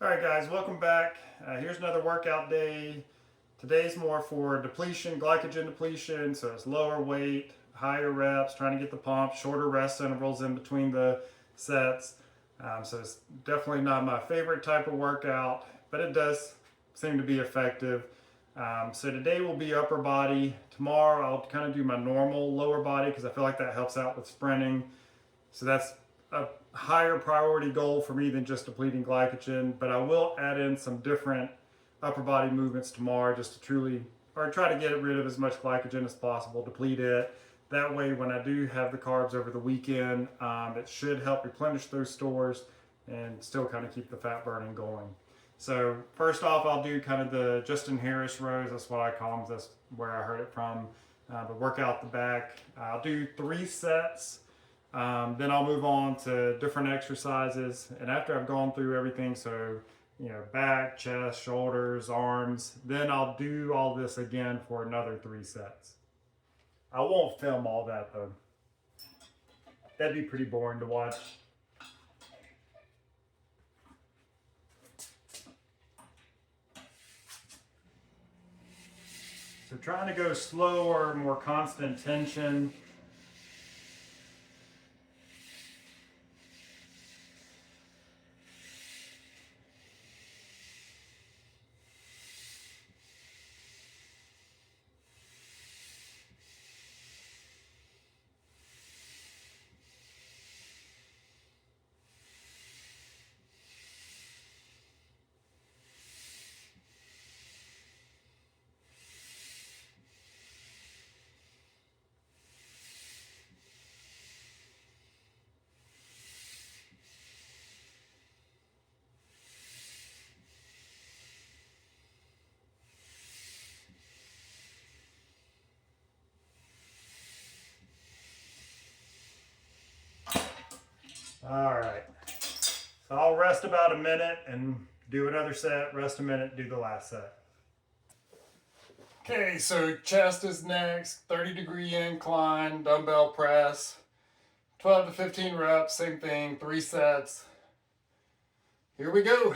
All right, guys, welcome back. Here's another workout day. Today's more for depletion, glycogen depletion, so it's lower weight, higher reps, trying to get the pump, shorter rest intervals in between the sets. So it's definitely not my favorite type of workout, but it does seem to be effective. So today will be upper body. Tomorrow I'll kind of do my normal lower body because I feel like that helps out with sprinting. So that's a higher priority goal for me than just depleting glycogen, but I will add in some different upper body movements tomorrow just to truly, or try to get rid of as much glycogen as possible, deplete it. That way, when I do have the carbs over the weekend, it should help replenish those stores and still kind of keep the fat burning going. So first off, I'll do kind of the Justin Harris rows. That's what I call them. That's where I heard it from. But work out the back. I'll do 3 sets. Then I'll move on to different exercises. And after I've gone through everything, so back, chest, shoulders, arms, then I'll do all this again for another 3 sets. I won't film all that though. That'd be pretty boring to watch. So trying to go slower, more constant tension. All right. So I'll rest about a minute and do another set, rest a minute, do the last set. Okay, so chest is next, 30-degree incline, dumbbell press, 12 to 15 reps, same thing, 3 sets. Here we go.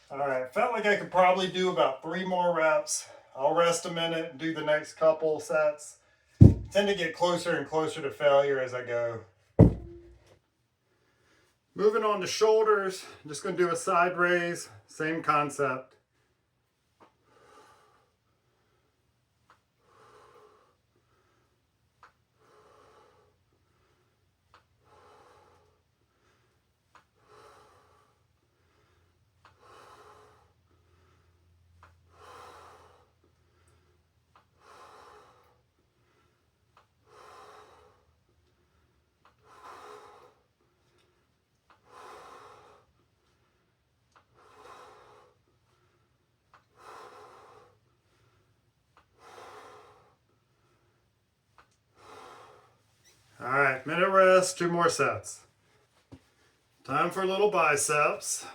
All right, felt like I could probably do about 3 more reps. I'll rest a minute and do the next couple sets. I tend to get closer and closer to failure as I go. Moving on to shoulders, I'm just going to do a side raise, same concept. All right, minute rest, 2 more sets. Time for a little biceps.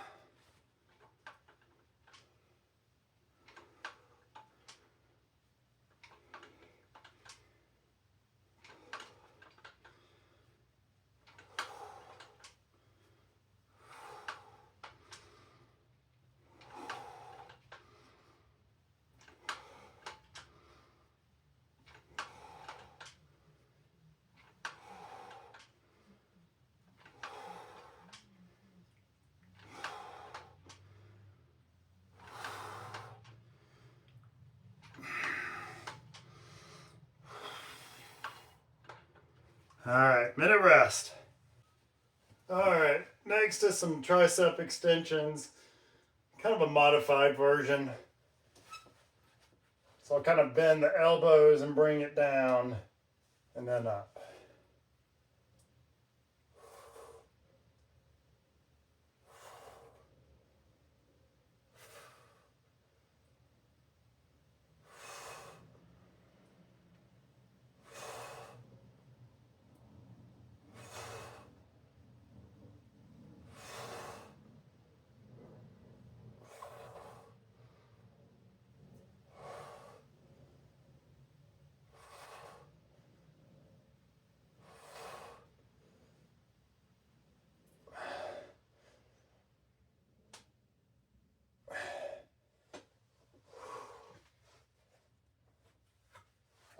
All right, minute rest. All right, next is some tricep extensions. kind of a modified version. So I'll kind of bend the elbows and bring it down and then up.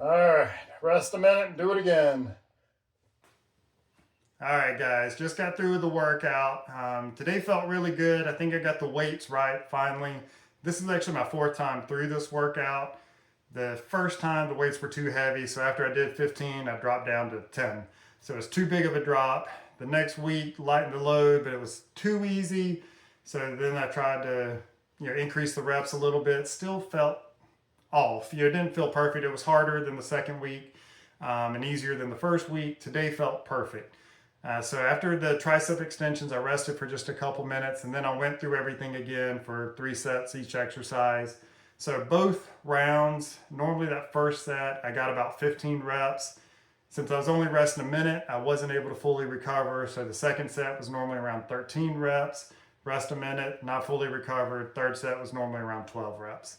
All right, rest a minute and do it again. All right, guys, just got through the workout. Today felt really good. I think I got the weights right finally. This is actually my 4th time through this workout. The first time the weights were too heavy, so after I did 15, I dropped down to 10. So it was too big of a drop. The next week, lightened the load, but it was too easy. So then I tried to, increase the reps a little bit. Still felt off. It didn't feel perfect. It was harder than the second week and easier than the first week. Today felt perfect. So after the tricep extensions, I rested for just a couple minutes, and then I went through everything again for 3 sets each exercise. So both rounds, normally that first set, I got about 15 reps. Since I was only resting a minute, I wasn't able to fully recover. So the second set was normally around 13 reps, rest a minute, not fully recovered. Third set was normally around 12 reps.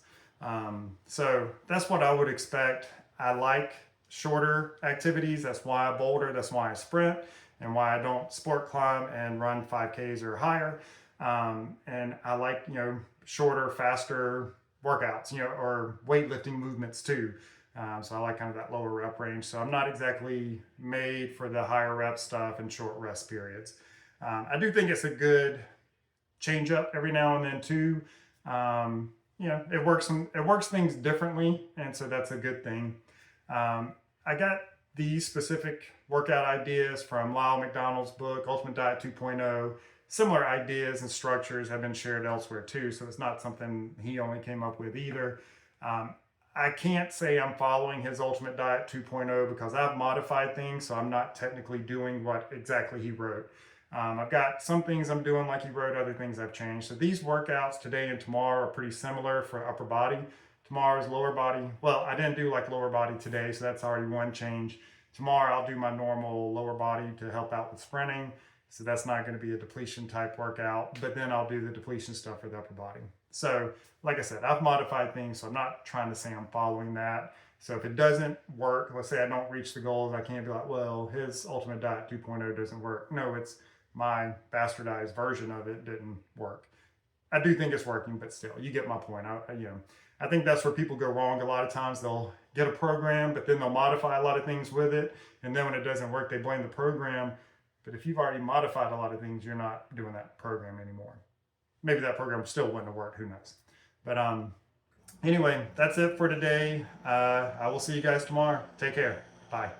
So that's what I would expect. I like shorter activities. That's why I boulder. That's why I sprint, and why I don't sport climb and run 5Ks or higher. And I like, shorter, faster workouts, or weightlifting movements too. So I like kind of that lower rep range. So I'm not exactly made for the higher rep stuff and short rest periods. I do think it's a good change up every now and then too. It works things differently, and so that's a good thing. I got these specific workout ideas from Lyle McDonald's book, Ultimate Diet 2.0. Similar ideas and structures have been shared elsewhere too, so it's not something he only came up with either. I can't say I'm following his Ultimate Diet 2.0 because I've modified things, so I'm not technically doing what exactly he wrote. I've got some things I'm doing like he wrote, other things I've changed. So these workouts today and tomorrow are pretty similar for upper body. Tomorrow's lower body. Well, I didn't do like lower body today, so that's already one change. Tomorrow I'll do my normal lower body to help out with sprinting. So that's not going to be a depletion type workout, but then I'll do the depletion stuff for the upper body. So like I said, I've modified things, so I'm not trying to say I'm following that. So if it doesn't work, let's say I don't reach the goals, I can't be like, well, his Ultimate Diet 2.0 doesn't work. No, it's my bastardized version of it didn't work. I do think it's working, but still, you get my point. I think that's where people go wrong. A lot of times they'll get a program, but then they'll modify a lot of things with it. And then when it doesn't work, they blame the program. But if you've already modified a lot of things, you're not doing that program anymore. Maybe that program still wouldn't have worked, who knows. But anyway, that's it for today. I will see you guys tomorrow. Take care. Bye.